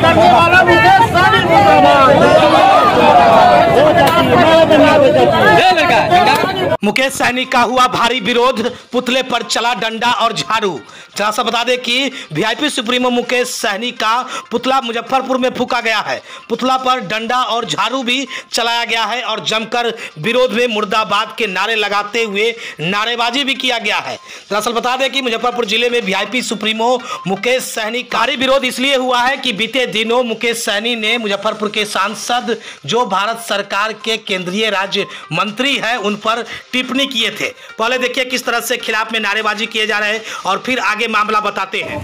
करने वाला मुकेश सहनी मुकेश सहनी का हुआ भारी विरोध, पुतले पर चला डंडा और झाड़ू। जरा सा बता दें कि वीआईपी सुप्रीमो मुकेश सहनी का पुतला मुजफ्फरपुर में फूका गया है। पुतला पर डंडा और झाड़ू भी चलाया गया है और जमकर विरोध में मुर्दाबाद के नारे लगाते हुए नारेबाजी भी किया गया है। दरअसल बता दें कि मुजफ्फरपुर जिले में वीआईपी सुप्रीमो मुकेश सहनी का भारी विरोध इसलिए हुआ है कि बीते दिनों मुकेश सहनी ने मुजफ्फरपुर के सांसद जो भारत सरकार के केंद्रीय राज्य मंत्री है उन पर टिप्पणी किए थे। पहले देखिए किस तरह से खिलाफ में नारेबाजी किए जा रहे हैं और फिर आगे मामला बताते हैं।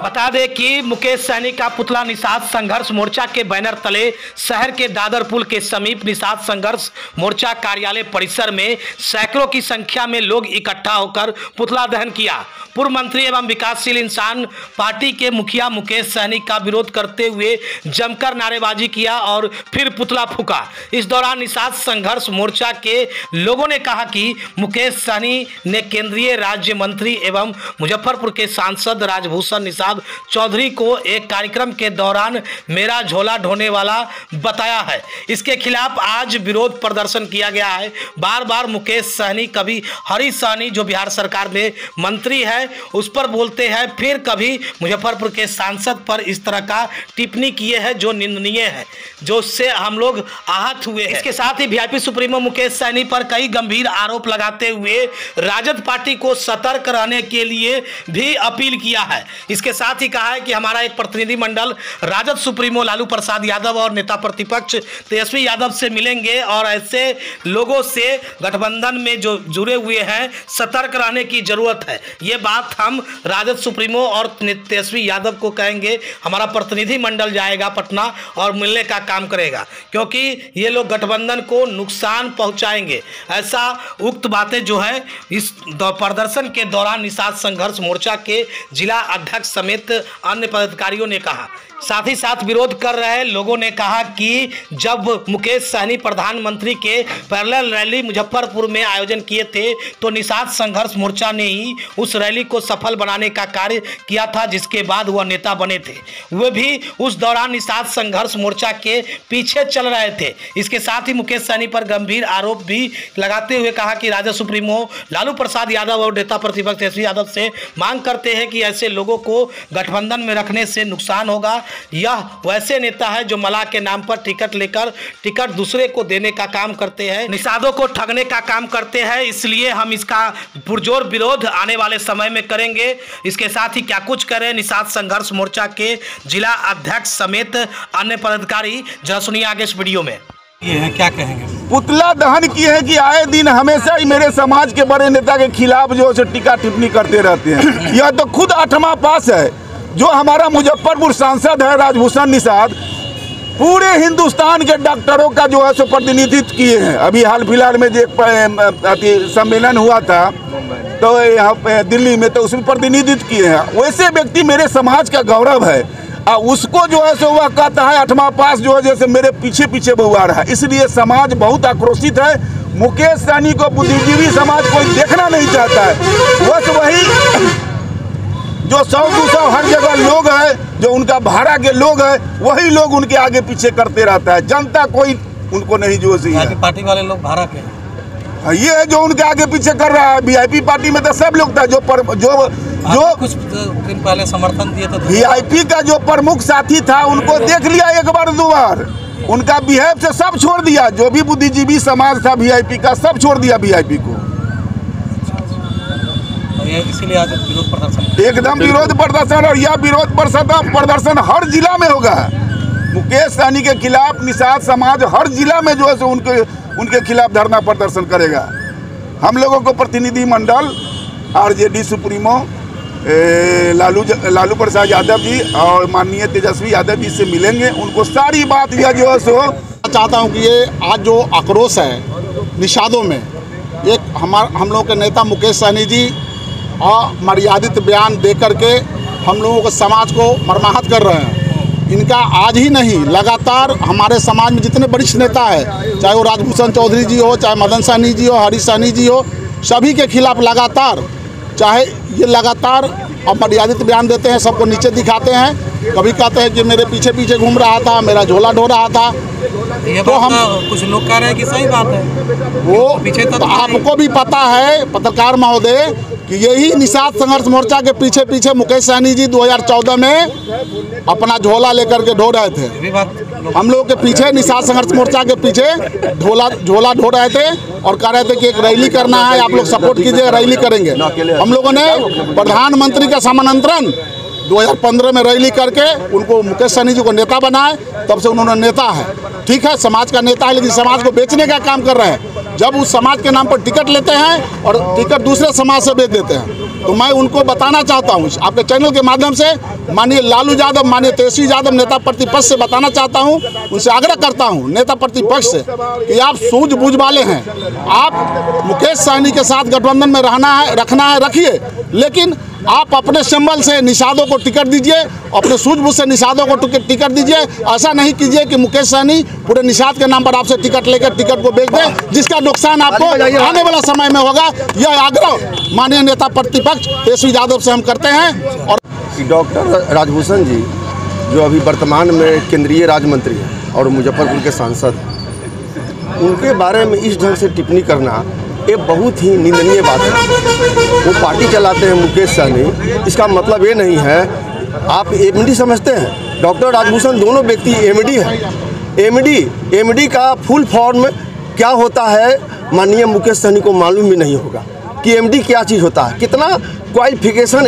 बता दें कि मुकेश सहनी का पुतला निषाद संघर्ष मोर्चा के बैनर तले शहर के दादर पुल के समीप निषाद संघर्ष मोर्चा कार्यालय परिसर में सैकड़ों की संख्या में लोग इकट्ठा होकर पुतला दहन किया। पूर्व मंत्री एवं विकासशील इंसान पार्टी के मुखिया मुकेश सहनी का विरोध करते हुए जमकर नारेबाजी किया और फिर पुतला फूका। इस दौरान निषाद संघर्ष मोर्चा के लोगों ने कहा कि मुकेश सहनी ने केंद्रीय राज्य मंत्री एवं मुजफ्फरपुर के सांसद राजभूषण निषाद चौधरी को एक कार्यक्रम के दौरान मेरा झोला ढोने वाला बताया है। इसके खिलाफ आज विरोध प्रदर्शन किया गया है। बार बार मुकेश सहनी, कभी हरीश सहनी जो बिहार सरकार में मंत्री है उस पर बोलते हैं, फिर कभी मुजफ्फरपुर के सांसद पर इस तरह का टिप्पणी किए हैं जो निंदनीय है, जो से हम लोग आहत हुए हैं। इसके साथ ही वीआईपी सुप्रीमो मुकेश सहनी पर कई गंभीर आरोप लगाते हुए राजद पार्टी को सतर्क रहने के लिए भी अपील किया है। इसके साथ ही कहा है कि हमारा एक प्रतिनिधि मंडल राजद सुप्रीमो लालू प्रसाद यादव और नेता प्रतिपक्ष तेजस्वी यादव से मिलेंगे और ऐसे लोगों से गठबंधन में जो जुड़े हुए हैं सतर्क रहने की जरूरत है। ये बात हम राजद सुप्रीमो और तेजस्वी यादव को कहेंगे। हमारा प्रतिनिधि मंडल जाएगा पटना और मिलने का काम करेगा, क्योंकि ये लोग गठबंधन को नुकसान पहुंचाएंगे। ऐसा उक्त बातें जो है इस प्रदर्शन के दौरान निषाद संघर्ष मोर्चा के जिला अध्यक्ष समेत अन्य पदाधिकारियों ने कहा। साथ ही साथ विरोध कर रहे लोगों ने कहा कि जब मुकेश सहनी प्रधानमंत्री के पैरेलल रैली मुजफ्फरपुर में आयोजन किए थे तो निषाद संघर्ष मोर्चा ने ही उस रैली को सफल बनाने का कार्य किया था, जिसके बाद वह नेता बने थे। वे भी उस दौरान निषाद संघर्ष मोर्चा के पीछे चल रहे थे। इसके साथ ही मुकेश सहनी पर गंभीर आरोप भी लगाते हुए कहा कि राजद सुप्रीमो लालू प्रसाद यादव और नेता प्रतिपक्ष तेजस्वी यादव से मांग करते हैं कि ऐसे लोगों को गठबंधन में रखने से नुकसान होगा। यह वैसे नेता है जो मला के नाम पर टिकट लेकर टिकट दूसरे को देने का काम करते हैं, निषादों को ठगने का काम करते हैं। इसलिए हम इसका पुरजोर विरोध आने वाले समय में करेंगे। इसके साथ ही क्या कुछ करें निषाद संघर्ष मोर्चा के जिला अध्यक्ष समेत अन्य पदाधिकारी, जरा सुनिए आगे इस वीडियो में। ये है, क्या कहेंगे? पुतला दहन किए हैं कि आए दिन हमेशा ही मेरे समाज के बड़े नेता के खिलाफ जो है टीका टिप्पणी करते रहते हैं। यह तो खुद 8वां पास है। जो हमारा मुजफ्फरपुर सांसद है राजभूषण निषाद, पूरे हिंदुस्तान के डॉक्टरों का जो है सो प्रतिनिधित्व किए हैं। अभी हाल फिलहाल में जो एक सम्मेलन हुआ था तो यहाँ पे दिल्ली में, तो उसमें प्रतिनिधित्व किए हैं। वैसे व्यक्ति मेरे समाज का गौरव है। उसको जो है सो वह कहता है 8वां पास जो है जैसे मेरे पीछे पीछे बहुआ रहा है। इसलिए समाज बहुत आक्रोशित है। मुकेश सहनी को बुद्धिजीवी समाज कोई देखना नहीं चाहता है। बस वही जो 100-200 हर जगह लोग हैं, जो उनका भाड़ा के लोग हैं, वही लोग उनके आगे पीछे करते रहता है। जनता कोई उनको नहीं जो पार्टी वाले लोग भाड़ा के, ये है जो उनके आगे पीछे कर रहा है। वीआईपी पार्टी में तो सब लोग था। जो कुछ दिन पहले समर्थन दिए तो वीआईपी का जो प्रमुख साथी था उनको देख लिया एक बार 2 बार, उनका बिहेव से सब छोड़ दिया। जो भी बुद्धिजीवी समाज था वीआईपी का सब छोड़ दिया वीआईपी को। इसीलिए आज विरोध प्रदर्शन, एकदम विरोध प्रदर्शन, और यह विरोध प्रदर्शन हर जिला में होगा। मुकेश सहनी के खिलाफ निषाद समाज हर जिला में जो है सो उनके खिलाफ धरना प्रदर्शन करेगा। हम लोगों को प्रतिनिधि मंडल आरजेडी सुप्रीमो लालू प्रसाद यादव जी और माननीय तेजस्वी यादव जी से मिलेंगे। उनको सारी बात यह जो है सो चाहता हूँ कि ये आज जो आक्रोश है निषादों में, एक हम लोगों के नेता मुकेश सहनी जी मर्यादित बयान दे करके हम लोगों को समाज को मर्माहत कर रहे हैं। इनका आज ही नहीं, लगातार हमारे समाज में जितने वरिष्ठ नेता है, चाहे वो राजभूषण चौधरी जी हो, चाहे मदन सहनी जी हो, हरीश सहनी जी हो, सभी के खिलाफ लगातार, चाहे ये लगातार अमर्यादित बयान देते हैं, सबको नीचे दिखाते हैं। कभी कहते हैं कि मेरे पीछे पीछे घूम रहा था, मेरा झोला ढो रहा था। ये तो हम कुछ लोग कह रहे हैं कि सही बात है, वो पीछे तो आपको भी पता है पत्रकार महोदय कि यही निषाद संघर्ष मोर्चा के पीछे पीछे मुकेश सहनी जी 2014 में अपना झोला लेकर के ढो रहे थे। हम लोग के पीछे निषाद संघर्ष मोर्चा के पीछे झोला ढो रहे थे और कह रहे थे कि एक रैली करना है, आप लोग सपोर्ट कीजिए, रैली करेंगे। हम लोगों ने प्रधानमंत्री का समामंत्रण 2015 में रैली करके उनको मुकेश सहनी जी को नेता बनाए, तब से उन्होंने नेता है, ठीक है, समाज का नेता है, लेकिन समाज को बेचने का काम कर रहे हैं। जब उस समाज के नाम पर टिकट लेते हैं और टिकट दूसरे समाज से बेच देते हैं, तो मैं उनको बताना चाहता हूँ आपके चैनल के माध्यम से, माननीय लालू यादव, माननीय तेजस्वी यादव नेता प्रतिपक्ष से बताना चाहता हूँ, उनसे आग्रह करता हूँ नेता प्रतिपक्ष से कि आप सूझबूझ वाले हैं, आप मुकेश सहनी के साथ गठबंधन में रखना है रखिए, लेकिन आप अपने संबल से निषादों को टिकट दीजिए, अपने सूझबूझ से निषादों को टिकट दीजिए। ऐसा नहीं कीजिए कि मुकेश सहनी पूरे निषाद के नाम पर आपसे टिकट लेकर टिकट को बेच दें, जिसका नुकसान आपको आने वाला समय में होगा। यह आग्रह माननीय नेता प्रतिपक्ष तेजस्वी यादव से हम करते हैं। और डॉक्टर राजभूषण जी जो अभी वर्तमान में केंद्रीय राज्य मंत्री हैं और मुजफ्फरपुर के सांसद हैं, उनके बारे में इस ढंग से टिप्पणी करना ये बहुत ही निंदनीय बात है। वो पार्टी चलाते हैं मुकेश सहनी, इसका मतलब ये नहीं है आप एमडी समझते हैं। डॉक्टर राजभूषण दोनों व्यक्ति एमडी हैं। एमडी का फुल फॉर्म क्या होता है माननीय मुकेश सहनी को मालूम भी नहीं होगा कि एमडी क्या चीज़ होता है, कितना क्वालिफिकेशन,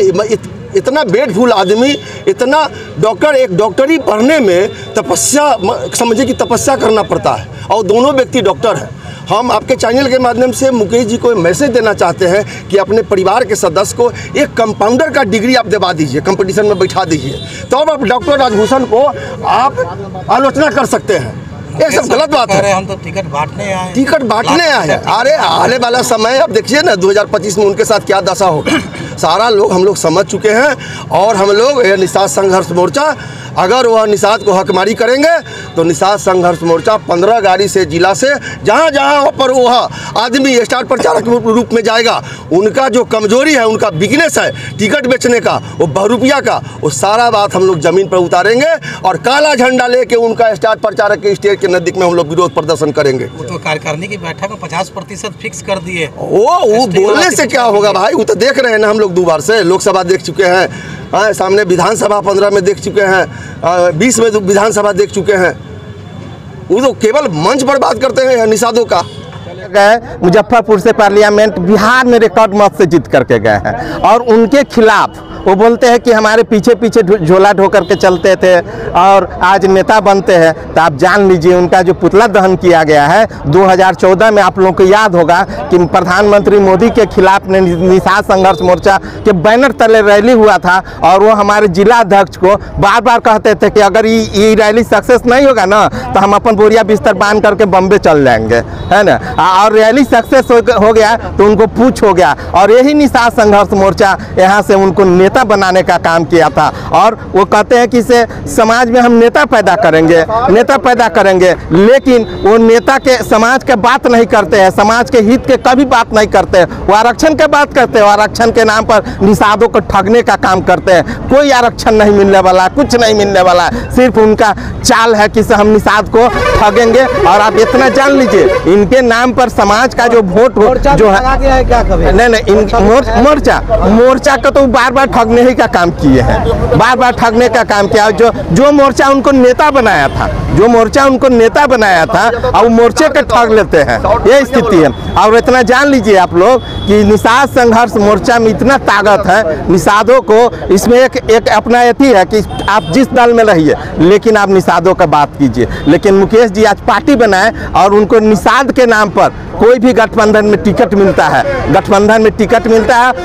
इतना बेडफुल आदमी, इतना डॉक्टर, एक डॉक्टरी पढ़ने में तपस्या, समझिए कि तपस्या करना पड़ता है, और दोनों व्यक्ति डॉक्टर हैं। हम आपके चैनल के माध्यम से मुकेश जी को मैसेज देना चाहते हैं कि अपने परिवार के सदस्य को एक कंपाउंडर का डिग्री आप दिवा दीजिए, कंपटीशन में बैठा दीजिए, तो अब डॉक्टर राजभूषण को आप आलोचना कर सकते हैं। ये सब गलत बात है। हम तो टिकट बांटने आए, टिकट बांटने आए हैं। अरे आने वाला समय अब देखिए ना 2025 में उनके साथ क्या दशा होगा, सारा लोग हम लोग समझ चुके हैं। और हम लोग निषाद संघर्ष मोर्चा, अगर वह निषाद को हकमारी करेंगे तो निषाद संघर्ष मोर्चा 15 गाड़ी से जिला से जहाँ जहाँ पर वह आदमी स्टार प्रचारक रूप में जाएगा, उनका जो कमजोरी है, उनका बिजनेस है टिकट बेचने का, वो बहुरुपया का, वो सारा बात हम लोग जमीन पर उतारेंगे और काला झंडा लेके उनका स्टार प्रचारक के स्टेज के नजदीक में हम लोग विरोध प्रदर्शन करेंगे। वो तो कार्यकारिणी की बैठक में 50% फिक्स कर दिए। वो बोलने से क्या होगा भाई, वो तो देख रहे हैं ना, हम लोग 2 बार से लोकसभा देख चुके हैं, सामने विधानसभा 15 में देख चुके हैं, 20 में विधानसभा देख चुके हैं। वो तो केवल मंच पर बात करते हैं निषादों का। गए मुजफ्फरपुर से पार्लियामेंट बिहार में रिकॉर्ड मत से जीत करके गए हैं, और उनके खिलाफ वो बोलते हैं कि हमारे पीछे पीछे झोला ढो करके चलते थे और आज नेता बनते हैं। तो आप जान लीजिए उनका जो पुतला दहन किया गया है 2014 में, आप लोगों को याद होगा कि प्रधानमंत्री मोदी के खिलाफ निषाद संघर्ष मोर्चा के बैनर तले रैली हुआ था, और वो हमारे जिला अध्यक्ष को बार बार कहते थे कि अगर ये रैली सक्सेस नहीं होगा ना तो हम अपन बोरिया बिस्तर बांध करके बम्बे चल जाएंगे, है ना। और रैली सक्सेस हो गया तो उनको पूछ हो गया, और यही निषाद संघर्ष मोर्चा यहाँ से उनको नेता बनाने का काम किया था। और वो कहते हैं कि इसे समाज में हम नेता पैदा करेंगे, लेकिन वो नेता के समाज के बात नहीं करते हैं, समाज के हित के कभी बात नहीं करते हैं। वो आरक्षण के बात करते हैं, आरक्षण के नाम पर निषादों को ठगने का काम करते हैं। कोई आरक्षण नहीं मिलने वाला, कुछ नहीं मिलने वाला, सिर्फ उनका चाल है कि हम निषाद को ठगेंगे। और आप इतना जान लीजिए इनके नाम पर समाज का जो वोट जो है, नहीं मोर्चा का तो बार बार ठगने ही का काम किए हैं, बार बार ठगने का काम किया। जो मोर्चा उनको नेता बनाया था, और मोर्चे के ठग लेते हैं, ये स्थिति है। और इतना जान लीजिए आप लोग कि निषाद संघर्ष मोर्चा में इतना ताकत है, निषादों को इसमें एक अपना अथी है कि आप जिस दल में रहिए लेकिन आप निषादों का बात कीजिए। लेकिन मुकेश जी आज पार्टी बनाए और उनको निषाद के नाम पर कोई भी गठबंधन में टिकट मिलता है,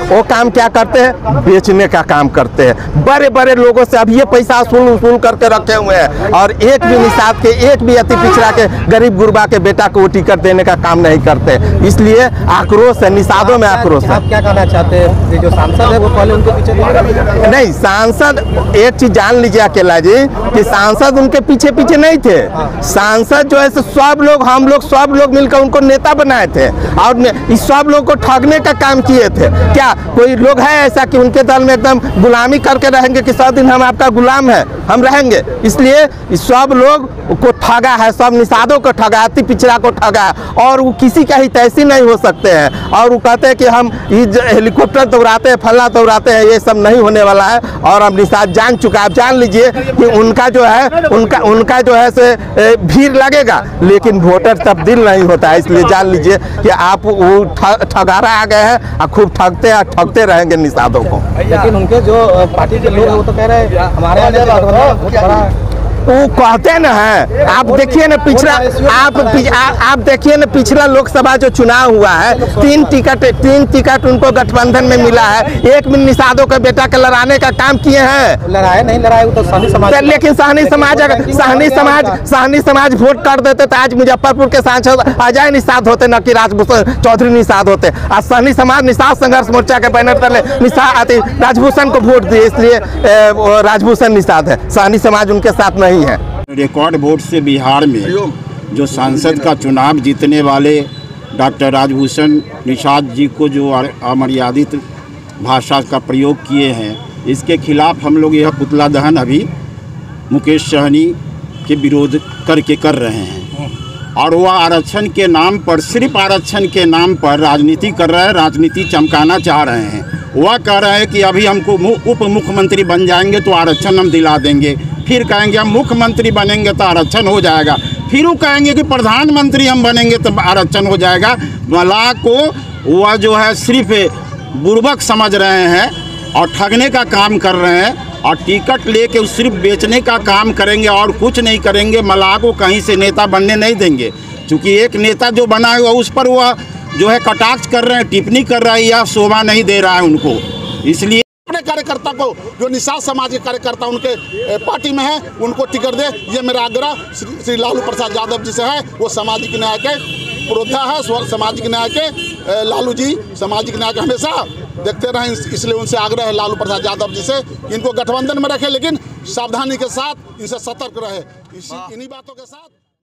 वो काम क्या करते हैं, बेचने का काम करते हैं। बड़े बड़े लोगों से अब ये पैसा वसूल करके रखे हुए हैं, और एक भी निषाद के, एक भी अति पिछड़ा के, गरीब गुरबा के बेटा को वो टिकट देने का काम नहीं करते। इसलिए आक्रोश है, निषादों में आक्रोश है। आप क्या कहना चाहते हैं, जो सांसद है वो पहले उनके पीछे नहीं, सांसद एक चीज जान लीजिए अकेला जी कि सांसद उनके पीछे नहीं थे। सांसद जो है सब लोग, हम लोग सब लोग मिलकर उनको नेता बनाए थे और इस सब लोग को ठगने का काम किए थे। क्या कोई लोग है ऐसा कि उनके दल में एकदम गुलामी करके रहेंगे कि 100 दिन हम आपका गुलाम है, हम रहेंगे? इसलिए इस सब लोग को ठगा है, सब निषादों को ठगा, अति पिछड़ा को ठगा है और वो किसी का ही तैसी नहीं हो सकते हैं। और वो कहते हैं कि हम हेलीकॉप्टर दौड़ाते हैं, फल्ला दौड़ाते हैं, ये सब नहीं होने वाला है। और अब निषाद जान चुका है। आप जान लीजिए कि उनका जो है से भीड़ लगेगा लेकिन वोटर तब्दील नहीं होता है। इसलिए जान लीजिए कि आप वो ठगारा आ गए हैं और खूब ठगते रहेंगे निषादों को। लेकिन उनके जो पार्टी के लोग हैं वो तो कह रहे हैं हमारे यहाँ बहुत बड़ा वो कहते न है। आप देखिए ना पिछला आप देखिए ना पिछला लोकसभा जो चुनाव हुआ है, 3 टिकट उनको गठबंधन में मिला है। एक भी निषादों के बेटा के लड़ाने का काम किए हैं? लड़ाए नहीं लड़ाए तो सहनी समाज, लेकिन सहनी समाज वोट कर देते तो आज मुजफ्फरपुर के सांसद अजय निषाद होते, न कि राजभूषण चौधरी निषाद होते। आज सहनी समाज निषाद संघर्ष मोर्चा के बैनर तले राजभूषण को वोट दिए, इसलिए राजभूषण निषाद है, सहनी समाज उनके साथ नहीं है। रिकॉर्ड वोट से बिहार में जो सांसद का चुनाव जीतने वाले डॉक्टर राजभूषण निषाद जी को जो अमर्यादित भाषा का प्रयोग किए हैं, इसके खिलाफ हम लोग यह पुतला दहन अभी मुकेश सहनी के विरोध करके कर रहे हैं। और वह आरक्षण के नाम पर, सिर्फ आरक्षण के नाम पर राजनीति कर रहे हैं, राजनीति चमकाना चाह रहे हैं। वह कह रहे हैं कि अभी हमको उप मुख्यमंत्री बन जाएंगे तो आरक्षण हम दिला देंगे, फिर कहेंगे हम मुख्यमंत्री बनेंगे तो आरक्षण हो जाएगा, फिर वो कहेंगे कि प्रधानमंत्री हम बनेंगे तो आरक्षण हो जाएगा। मलाह को वह जो है सिर्फ बुर्बक समझ रहे हैं और ठगने का काम कर रहे हैं और टिकट लेके सिर्फ बेचने का काम करेंगे और कुछ नहीं करेंगे। मलाह को कहीं से नेता बनने नहीं देंगे, क्योंकि एक नेता जो बना है उस पर वह जो है कटाक्ष कर रहे हैं, टिप्पणी कर रहा है, यह शोभा नहीं दे रहा है उनको। इसलिए अपने कार्यकर्ता को, जो निषाद समाज के कार्यकर्ता उनके पार्टी में है, उनको टिकट दे। ये मेरा आग्रह श्री लालू प्रसाद यादव जी से है। वो सामाजिक न्याय के पुरोधा है, सामाजिक न्याय के लालू जी सामाजिक न्याय के हमेशा देखते रहें, इसलिए उनसे आग्रह है लालू प्रसाद यादव जी से, इनको गठबंधन में रखें लेकिन सावधानी के साथ, इनसे सतर्क रहे। इन्हीं बातों के साथ